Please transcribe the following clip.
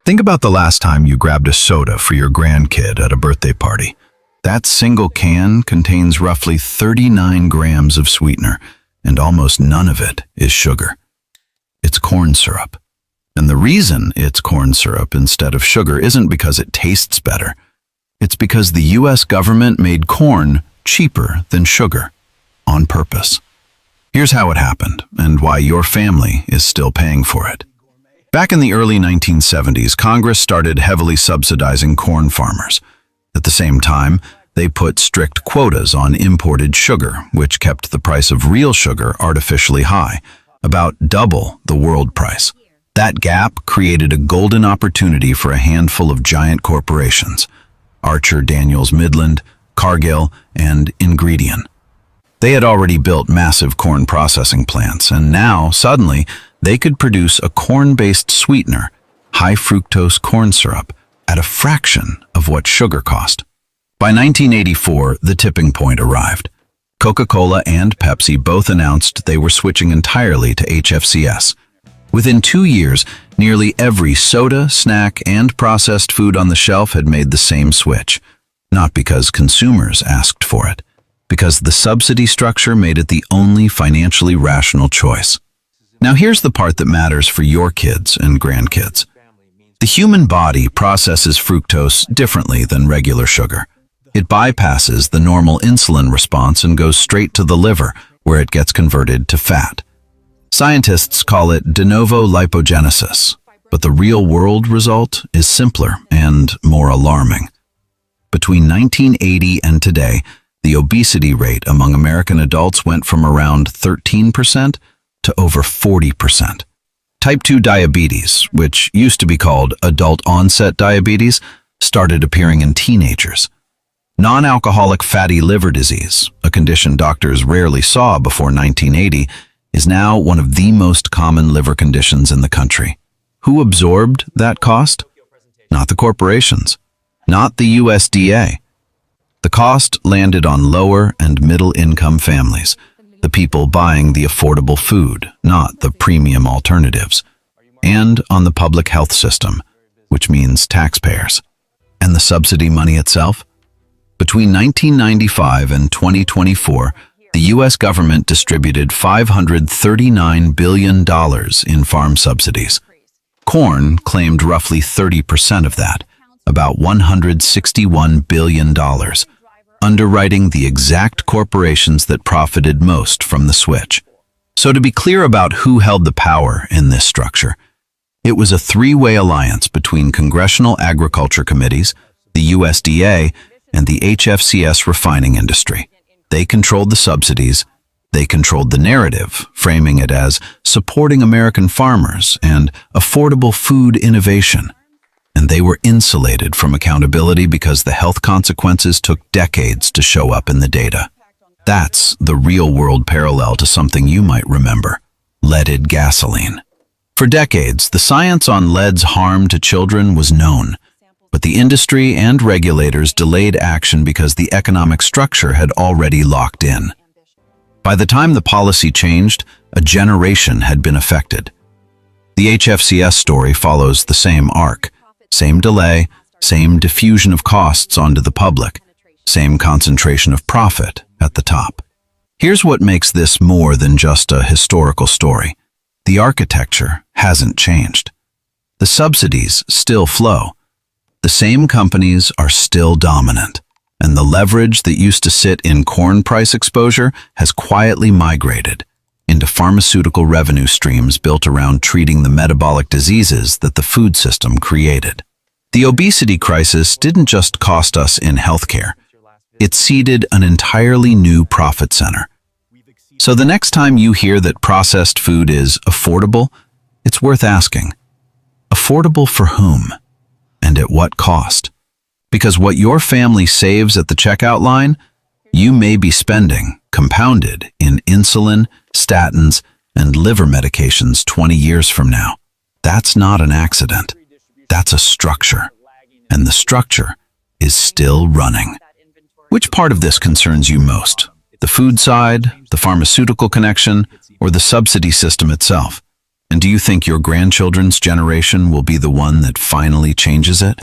Think about the last time you grabbed a soda for your grandkid at a birthday party. That single can contains roughly 39 grams of sweetener, and almost none of it is sugar. It's corn syrup. And the reason it's corn syrup instead of sugar isn't because it tastes better. It's because the US government made corn cheaper than sugar, on purpose. Here's how it happened, and why your family is still paying for it. Back in the early 1970s, Congress started heavily subsidizing corn farmers. At the same time, they put strict quotas on imported sugar, which kept the price of real sugar artificially high, about double the world price. That gap created a golden opportunity for a handful of giant corporations: Archer Daniels Midland, Cargill, and Ingredion. They had already built massive corn processing plants, and now, suddenly, they could produce a corn-based sweetener, high-fructose corn syrup, at a fraction of what sugar cost. By 1984, the tipping point arrived. Coca-Cola and Pepsi both announced they were switching entirely to HFCS. Within 2 years, nearly every soda, snack, and processed food on the shelf had made the same switch. Not because consumers asked for it, because the subsidy structure made it the only financially rational choice. Now here's the part that matters for your kids and grandkids. The human body processes fructose differently than regular sugar. It bypasses the normal insulin response and goes straight to the liver, where it gets converted to fat. Scientists call it de novo lipogenesis, but the real-world result is simpler and more alarming. Between 1980 and today, the obesity rate among American adults went from around 13% to over 40%. Type 2 diabetes, which used to be called adult-onset diabetes, started appearing in teenagers. Non-alcoholic fatty liver disease, a condition doctors rarely saw before 1980, is now one of the most common liver conditions in the country. Who absorbed that cost? Not the corporations, not the USDA. The cost landed on lower and middle-income families, the people buying the affordable food, not the premium alternatives, and on the public health system, which means taxpayers. And the subsidy money itself? Between 1995 and 2024, the U.S. government distributed $539 billion in farm subsidies. Corn claimed roughly 30% of that, about $161 billion, underwriting the exact corporations that profited most from the switch. So to be clear about who held the power in this structure, it was a three-way alliance between congressional agriculture committees, the USDA, and the HFCS refining industry. They controlled the subsidies, they controlled the narrative, framing it as supporting American farmers and affordable food innovation. And they were insulated from accountability because the health consequences took decades to show up in the data. That's the real-world parallel to something you might remember: leaded gasoline. For decades, the science on lead's harm to children was known, but the industry and regulators delayed action because the economic structure had already locked in. By the time the policy changed, a generation had been affected. The HFCS story follows the same arc. Same delay, same diffusion of costs onto the public, same concentration of profit at the top. Here's what makes this more than just a historical story. The architecture hasn't changed. The subsidies still flow. The same companies are still dominant, and the leverage that used to sit in corn price exposure has quietly migrated into pharmaceutical revenue streams built around treating the metabolic diseases that the food system created. The obesity crisis didn't just cost us in healthcare. It seeded an entirely new profit center. So the next time you hear that processed food is affordable, it's worth asking, affordable for whom? And at what cost? Because what your family saves at the checkout line, you may be spending, compounded in insulin, statins, and liver medications 20 years from now. That's not an accident. That's a structure. And the structure is still running. Which part of this concerns you most? The food side, the pharmaceutical connection, or the subsidy system itself? And do you think your grandchildren's generation will be the one that finally changes it?